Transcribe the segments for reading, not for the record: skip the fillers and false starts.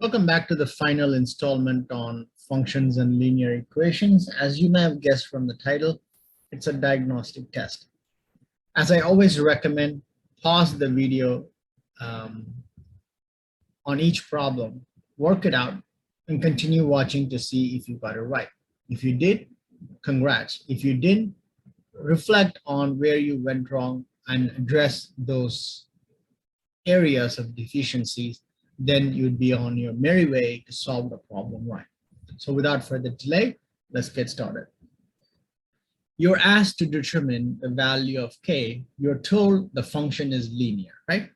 Welcome back to the final installment on functions and linear equations. As you may have guessed from the title, it's a diagnostic test. As I always recommend, pause the video on each problem, work it out, and continue watching to see if you got it right. If you did, congrats. If you didn't, reflect on where you went wrong and address those areas of deficiencies, then you'd be on your merry way to solve the problem right. So without further delay, let's get started. You're asked to determine the value of k. You're told the function is linear, right?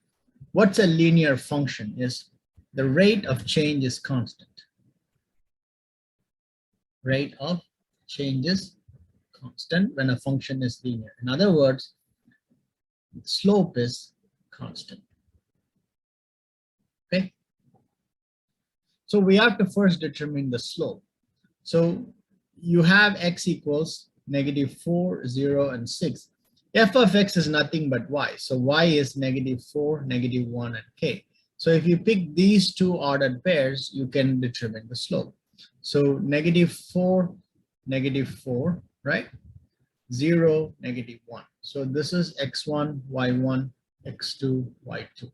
What's a linear function is the rate of change is constant. Rate of change is constant when a function is linear. In other words, slope is constant. Okay. So we have to first determine the slope. So you have x equals -4, 0, and 6. F of x is nothing but y. So y is -4, -1, and k. So if you pick these two ordered pairs, you can determine the slope. So -4, -4, right? 0, -1. So this is x1, y1, x2, y2.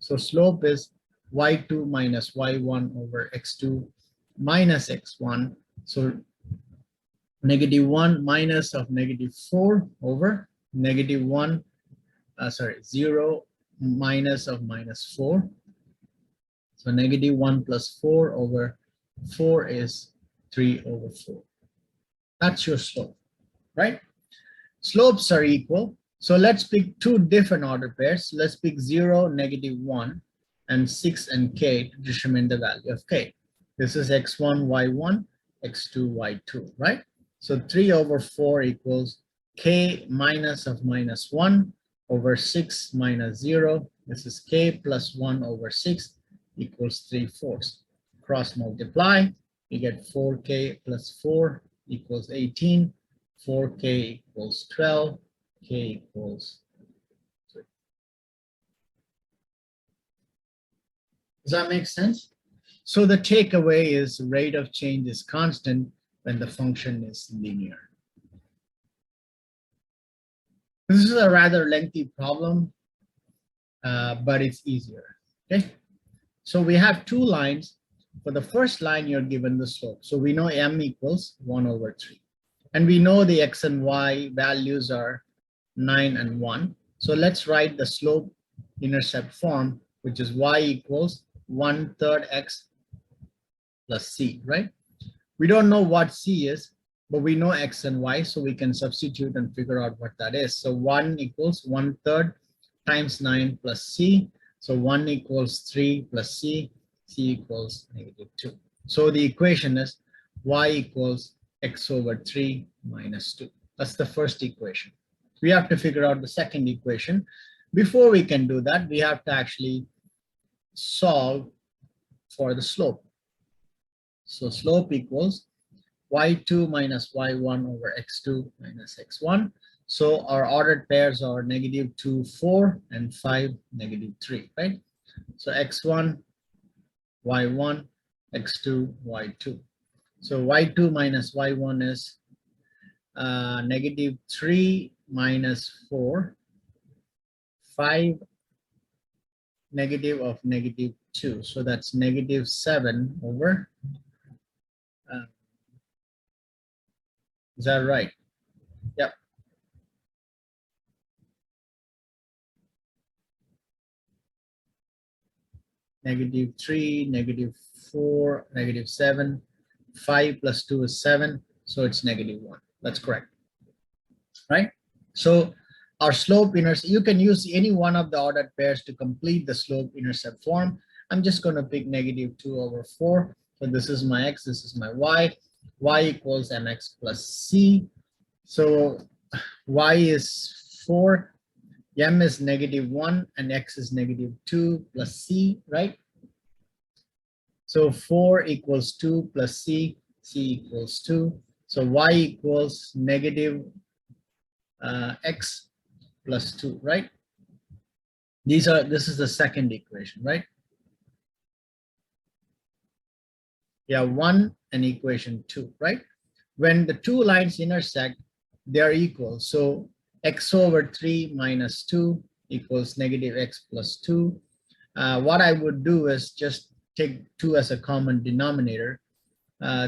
So slope is y2 minus y1 over x2 minus x1. So -1 minus of -4 over -1, 0 minus of -4. So -1 plus 4 over 4 is 3 over 4. That's your slope, right? Slopes are equal. So let's pick two different order pairs. Let's pick 0, -1, and 6 and k to determine the value of k. This is x1, y1, x2, y2, right? So 3 over 4 equals k minus of -1 over 6 minus 0. This is k plus 1 over 6 equals 3/4. Cross multiply, we get 4k plus 4 equals 18. 4k equals 12, k equals 3. Does that make sense? So the takeaway is rate of change is constant when the function is linear. This is a rather lengthy problem, but it's easier, okay? So we have two lines. For the first line, you're given the slope. So we know m equals 1 over 3. And we know the x and y values are 9 and 1. So let's write the slope intercept form, which is y equals 1/3 x plus c, right? We don't know what c is, but we know x and y, so we can substitute and figure out what that is. So 1 equals 1/3 times 9 plus c. So 1 equals 3 plus c, c equals -2. So the equation is y equals x over 3 minus 2. That's the first equation. We have to figure out the second equation. Before we can do that, we have to actually solve for the slope. So slope equals y2 minus y1 over x2 minus x1. So our ordered pairs are -2, 4, and 5, -3, right? So x1, y1, x2, y2. So y2 minus y1 is -3 minus 4, 5 negative of -2. So that's -7 over. Is that right? Yep. -3, -4, -7. 5 plus 2 is 7, so it's -1. That's correct, right? So our slope intercept, you can use any one of the ordered pairs to complete the slope intercept form. I'm just going to pick -2 over 4. So this is my x, this is my y. Y equals mx plus c. So y is 4, m is -1, and x is -2 plus c, right? So 4 equals 2 plus c, c equals 2. So y equals x plus 2, right? This is the second equation, right? We have 1 and equation 2, right? When the two lines intersect, they are equal. So x over 3 minus 2 equals negative x plus 2. What I would do is just take 2 as a common denominator.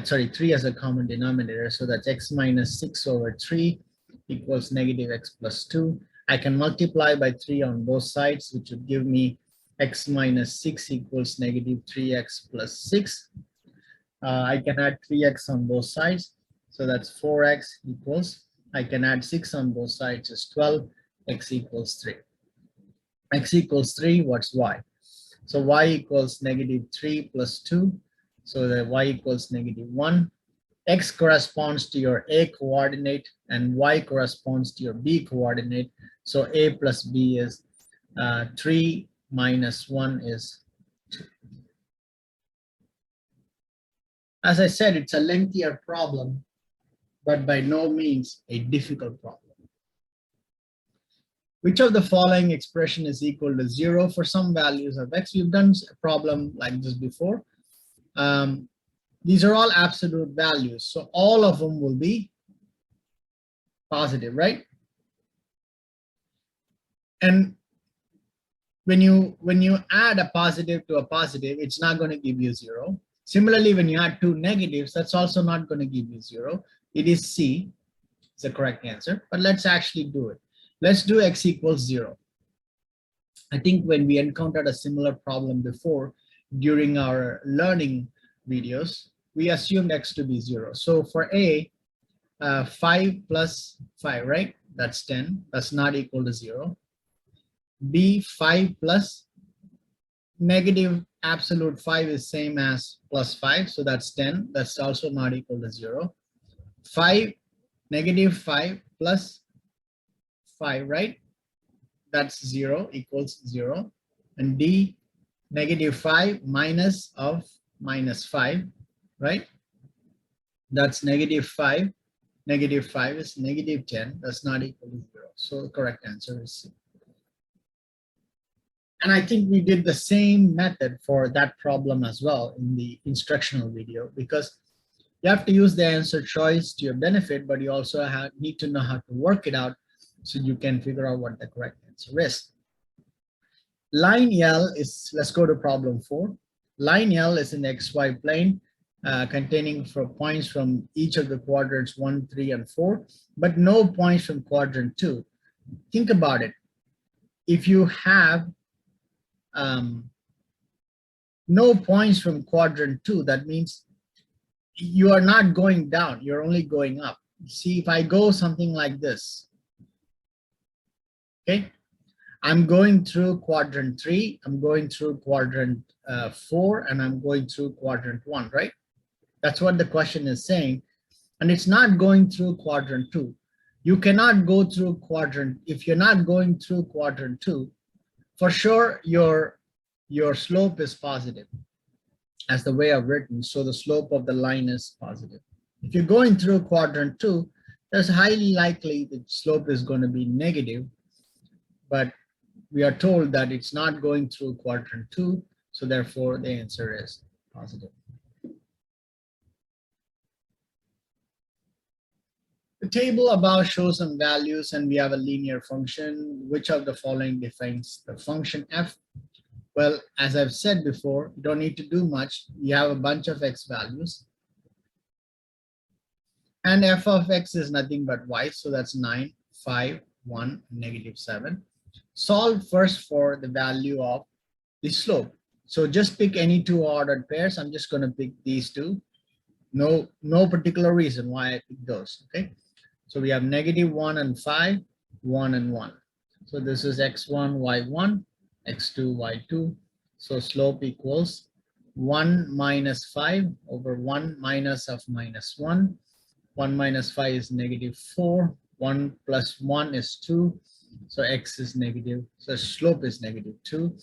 Sorry, 3 as a common denominator. So that's x minus 6 over 3 equals negative x plus 2. I can multiply by 3 on both sides, which would give me x minus 6 equals negative 3x plus 6. I can add 3x on both sides. So that's 4x equals, I can add 6 on both sides is 12, x equals 3. X equals 3, what's y? So y equals negative 3 plus 2. So the y equals negative 1. X corresponds to your A coordinate and y corresponds to your B coordinate. So A plus B is 3 minus 1 is 2. As I said, it's a lengthier problem, but by no means a difficult problem. Which of the following expression is equal to 0 for some values of x? We've done a problem like this before. These are all absolute values, so all of them will be positive, right? And when you add a positive to a positive, it's not going to give you 0. Similarly, when you add two negatives, that's also not going to give you 0. It is C, it's the correct answer, but let's actually do it. Let's do x equals 0. I think when we encountered a similar problem before during our learning videos, we assumed x to be 0. So for A, 5 plus 5, right? That's 10. That's not equal to 0. B, 5 plus negative absolute 5 is same as plus 5. So that's 10. That's also not equal to 0. 5, negative 5 plus 5, right? That's 0 equals 0. And D, negative 5 minus of minus 5, right? That's negative 5. Negative 5 is negative 10. That's not equal to 0. So the correct answer is C. And I think we did the same method for that problem as well in the instructional video, because you have to use the answer choice to your benefit, but you also need to know how to work it out so you can figure out what the correct answer is. Line L is, let's go to problem 4. Line L is in the XY plane containing points from each of the quadrants 1, 3, and 4, but no points from quadrant 2. Think about it. If you have no points from quadrant 2, that means you are not going down, you're only going up. See, if I go something like this, okay, I'm going through quadrant 3, I'm going through quadrant 4, and I'm going through quadrant 1, right? That's what the question is saying. And it's not going through quadrant 2. You cannot go through quadrant, if you're not going through quadrant 2, for sure your slope is positive as the way I've written. So the slope of the line is positive. If you're going through quadrant 2, there's highly likely the slope is going to be negative, but we are told that it's not going through quadrant 2, so therefore the answer is positive. The table above shows some values and we have a linear function. Which of the following defines the function f? Well, as I've said before, you don't need to do much. You have a bunch of x values. And f of x is nothing but y, so that's 9, 5, 1, negative 7. Solve first for the value of the slope. So just pick any two ordered pairs. I'm just going to pick these two. No particular reason why I pick those, okay? So we have negative 1 and 5, 1 and 1. So this is x1, y1, x2, y2. So slope equals 1 minus 5 over 1 minus of minus 1. 1 minus 5 is negative 4. 1 plus 1 is 2. So x is negative. So slope is negative 2.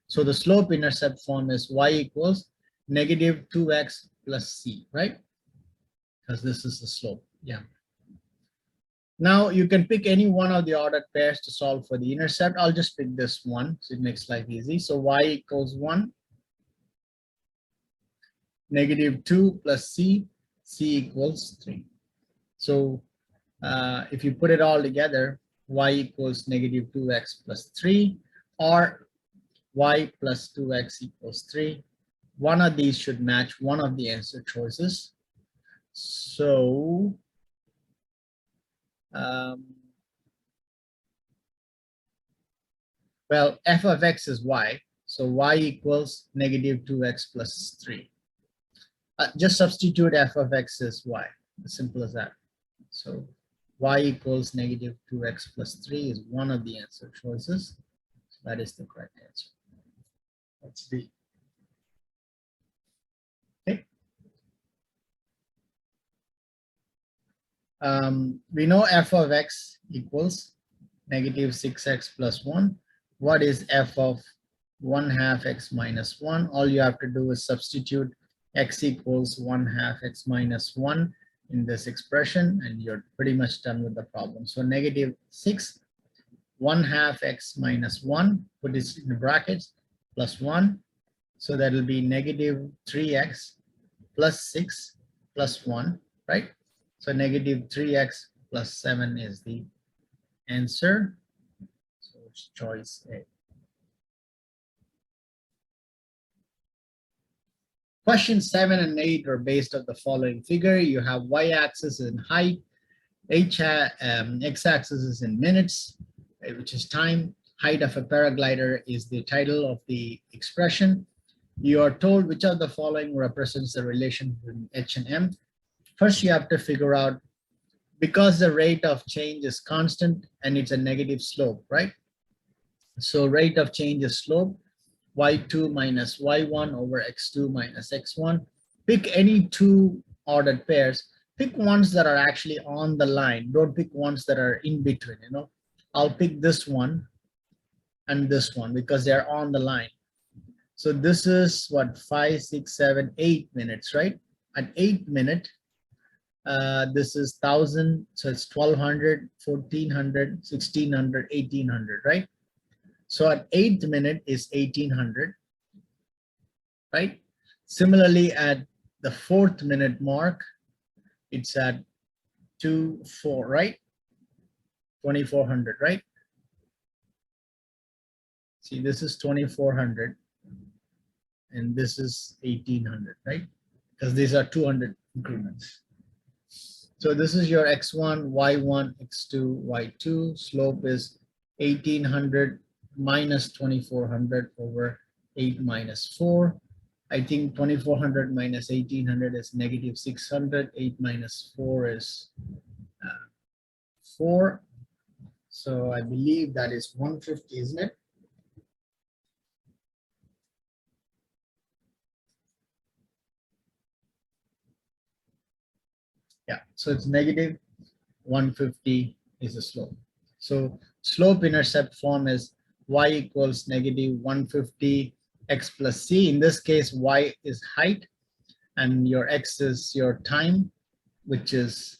So the slope intercept form is y equals negative 2x plus c, right? Because this is the slope. Yeah. Now you can pick any one of the ordered pairs to solve for the intercept. I'll just pick this one, so it makes life easy. So y equals 1. negative 2 plus c, c equals 3. So if you put it all together, y equals negative 2x plus 3 or y plus 2x equals 3. One of these should match one of the answer choices. So well, f of x is y. So y equals negative 2x plus 3. Just substitute f of x as y. As simple as that. So y equals negative 2x plus 3 is one of the answer choices. So that is the correct answer. That's B. Okay. We know f of x equals negative 6x plus 1. What is f of 1/2 x minus 1? All you have to do is substitute x equals 1/2 x minus 1 in this expression, and you're pretty much done with the problem. So negative 6, 1/2 x minus 1, put this in the brackets, plus 1. So that will be negative 3x plus 6 plus 1, right? So negative 3x plus 7 is the answer. So it's choice A. Question 7 and 8 are based on the following figure. You have y-axis in height, x-axis is in minutes, which is time. Height of a paraglider is the title of the expression. You are told which of the following represents the relation between h and m. First, you have to figure out, because the rate of change is constant and it's a negative slope, right? So rate of change is slope, y2 minus y1 over x2 minus x1. Pick any two ordered pairs. Pick ones that are actually on the line. Don't pick ones that are in between, you know. I'll pick this one and this one because they're on the line. So this is what, 5, 6, 7, 8 minutes, right? At 8 minute, this is 1000, so it's 1200, 1400, 1600, 1800, right? So at 8th minute is 1800, right? Similarly, at the 4th minute mark, it's at 4, right? 2400, right? See, this is 2400 and this is 1800, right? Because these are 200 increments. So this is your x1, y1, x2, y2. Slope is 1800 minus 2400 over 8 minus 4. I think 2400 minus 1800 is negative 600. 8 minus 4 is 4. So I believe that is 150, isn't it? Yeah, so it's negative 150 is the slope. So slope intercept form is y equals negative 150 x plus c. In this case, y is height and your x is your time, which is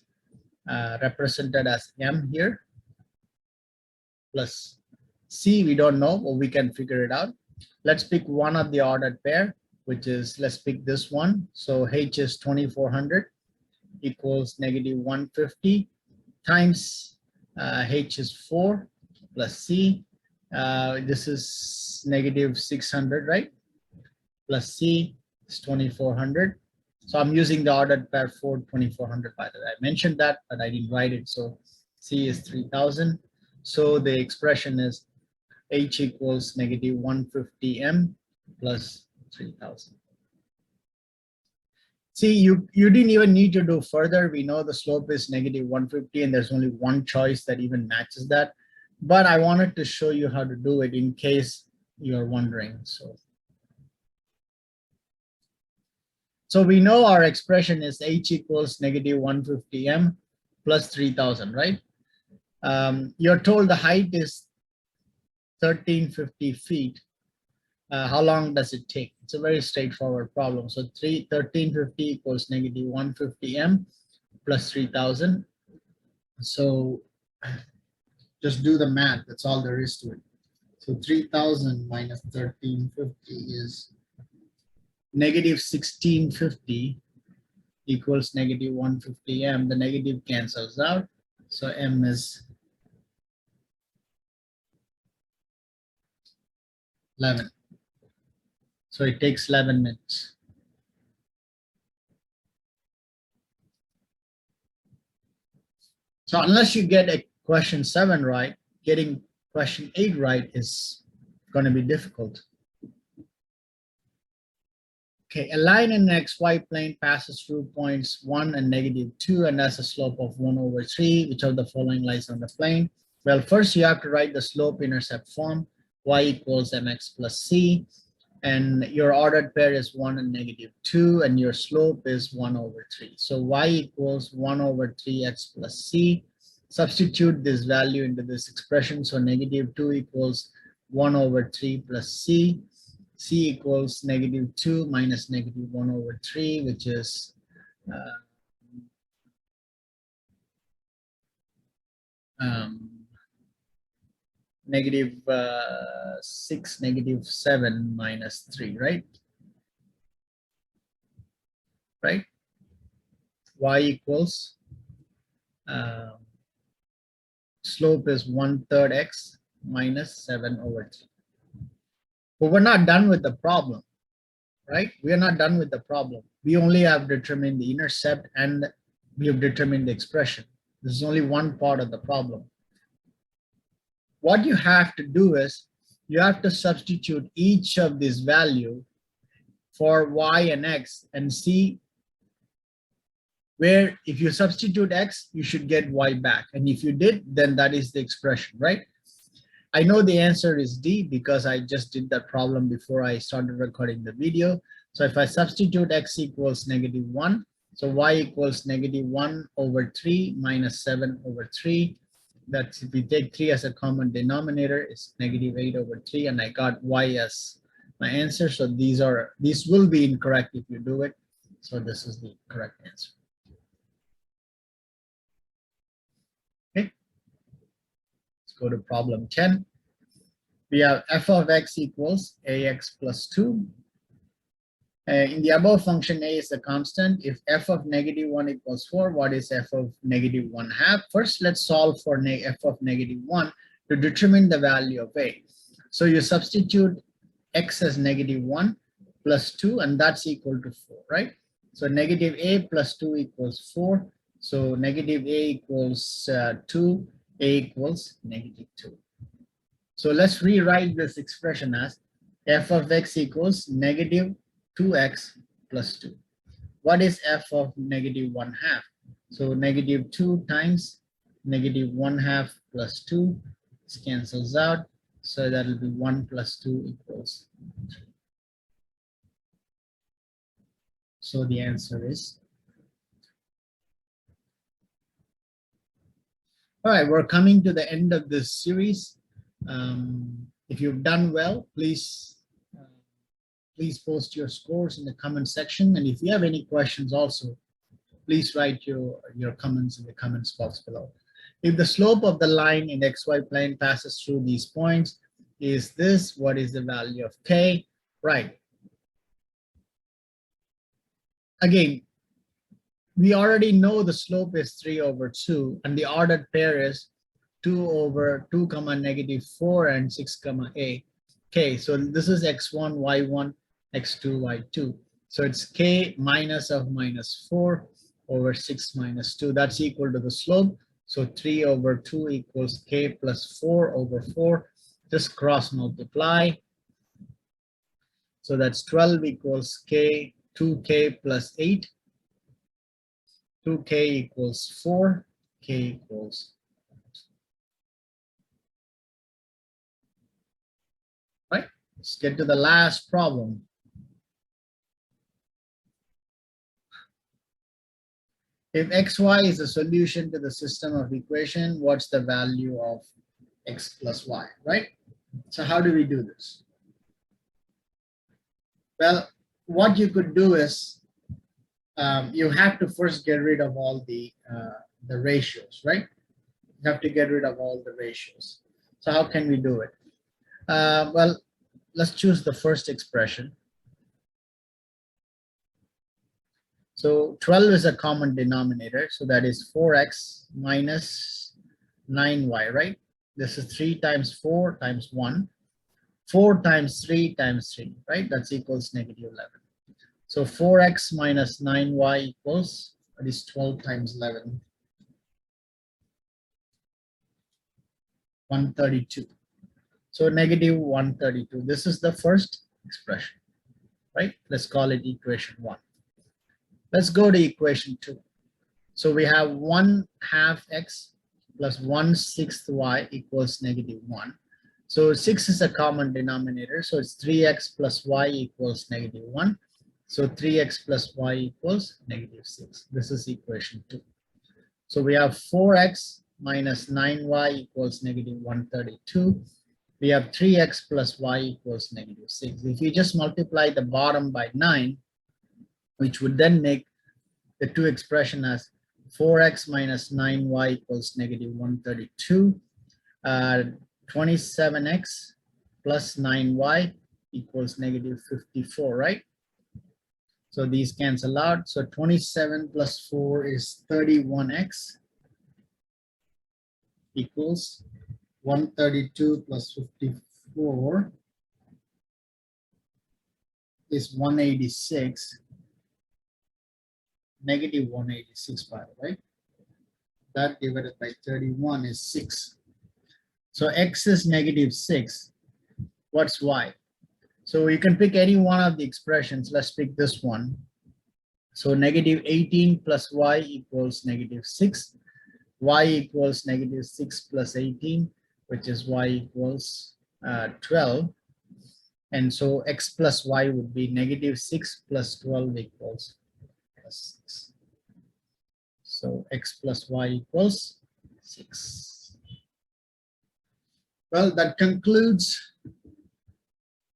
represented as m here, plus c we don't know, but we can figure it out. Let's pick one of the ordered pair, which is, let's pick this one. So h is 2400 equals negative 150 times h is 4 plus c. This is negative 600, right? Plus c is 2400. So I'm using the ordered pair 4, 2400, by the way. I mentioned that, but I didn't write it. So c is 3000. So the expression is h equals negative 150m plus 3000. See, you didn't even need to do further. We know the slope is negative 150 and there's only one choice that even matches that. But I wanted to show you how to do it in case you're wondering. So we know our expression is h equals negative 150m plus 3000, right? You're told the height is 1350 feet. How long does it take? It's a very straightforward problem. So 1350 equals negative 150m plus 3000. So just do the math. That's all there is to it. So 3000 minus 1350 is negative 1650 equals negative 150 m. The negative cancels out. So m is 11. So it takes 11 minutes. So unless you get a question 7 right, getting question 8 right is going to be difficult. Okay, a line in an xy plane passes through points 1 and negative 2 and has a slope of 1 over 3. Which of the following lies on the plane? Well, first you have to write the slope intercept form, y equals mx plus c, and your ordered pair is 1 and negative 2, and your slope is 1 over 3. So y equals 1 over 3x plus c. Substitute this value into this expression. So negative 2 equals 1 over 3 plus c. C equals negative 2 minus negative 1 over 3, which is negative 6, negative 7 minus 3, right? Right? Y equals slope is 1/3 x minus 7 over 3. But we're not done with the problem, right? We are not done with the problem. We only have determined the intercept and we have determined the expression. This is only one part of the problem. What you have to do is you have to substitute each of these value for y and x and see where if you substitute x, you should get y back. And if you did, then that is the expression, right? I know the answer is D because I just did that problem before I started recording the video. So if I substitute x equals negative 1, so y equals negative 1 over 3 minus 7 over 3. That's if we take 3 as a common denominator, it's negative 8 over 3, and I got y as my answer. So these will be incorrect if you do it. So this is the correct answer. Okay. Let's go to problem 10. We have f of x equals ax plus 2. In the above function, a is a constant. If f of negative 1 equals 4, what is f of negative 1 half? First, let's solve for f of negative 1 to determine the value of a. So you substitute x as negative 1 plus 2, and that's equal to 4, right? So negative a plus 2 equals 4. So negative a equals 2, a equals negative 2. So let's rewrite this expression as f of x equals negative 2x plus 2. What is f of negative 1 half? So negative 2 times negative 1 half plus 2. This cancels out. So that will be 1 plus 2 equals 3. So the answer is. All right, we're coming to the end of this series. If you've done well, please post your scores in the comment section. And if you have any questions also, please write your comments in the comments box below. If the slope of the line in the xy plane passes through these points, is this, what is the value of k? Right. Again, we already know the slope is 3 over 2, and the ordered pair is 2 over 2 comma negative 4 and 6 comma a. Okay, so this is x1, y1, x2, y2. So it's k minus of minus 4 over 6 minus 2. That's equal to the slope. So 3 over 2 equals k plus 4 over 4. Just cross multiply. So that's 12 equals k, 2k plus 8. 2k equals 4, k equals. Right, let's get to the last problem. If xy is a solution to the system of equation, what's the value of x plus y, right? So how do we do this? Well, what you could do is you have to first get rid of all the ratios, right? You have to get rid of all the ratios. So how can we do it? Well, let's choose the first expression. So 12 is a common denominator. So that is 4x minus 9y, right? This is 3 times 4 times 1. 4 times 3 times 3, right? That's equals negative 11. So 4x minus 9y equals, that is 12 times 11, 132. So negative 132. This is the first expression, right? Let's call it equation 1. Let's go to equation 2. So we have 1 half x plus 1/6 y equals negative 1. So 6 is a common denominator. So it's 3x plus y equals negative 1. So 3x plus y equals negative 6. This is equation 2. So we have 4x minus 9y equals negative 132. We have 3x plus y equals negative 6. If you just multiply the bottom by 9, which would then make the two expression as 4x minus 9y equals negative 132. 27x plus 9y equals negative 54, right? So these cancel out. So 27 plus 4 is 31x equals 132 plus 54 is 186, negative 186, by the way. That divided by 31 is 6. So x is negative 6. What's y? So you can pick any one of the expressions. Let's pick this one. So negative 18 plus y equals negative 6. Y equals negative 6 plus 18, which is y equals 12. And so x plus y would be negative 6 plus 12 equals plus 6. So x plus y equals 6. Well, that concludes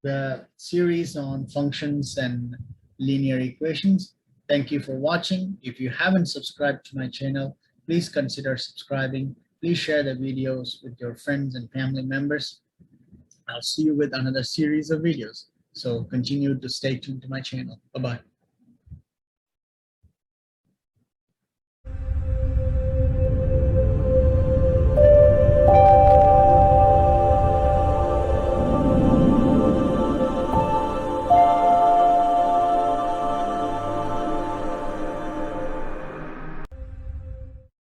the series on functions and linear equations. Thank you for watching. If you haven't subscribed to my channel, please consider subscribing. Please share the videos with your friends and family members. I'll see you with another series of videos. So continue to stay tuned to my channel. Bye-bye.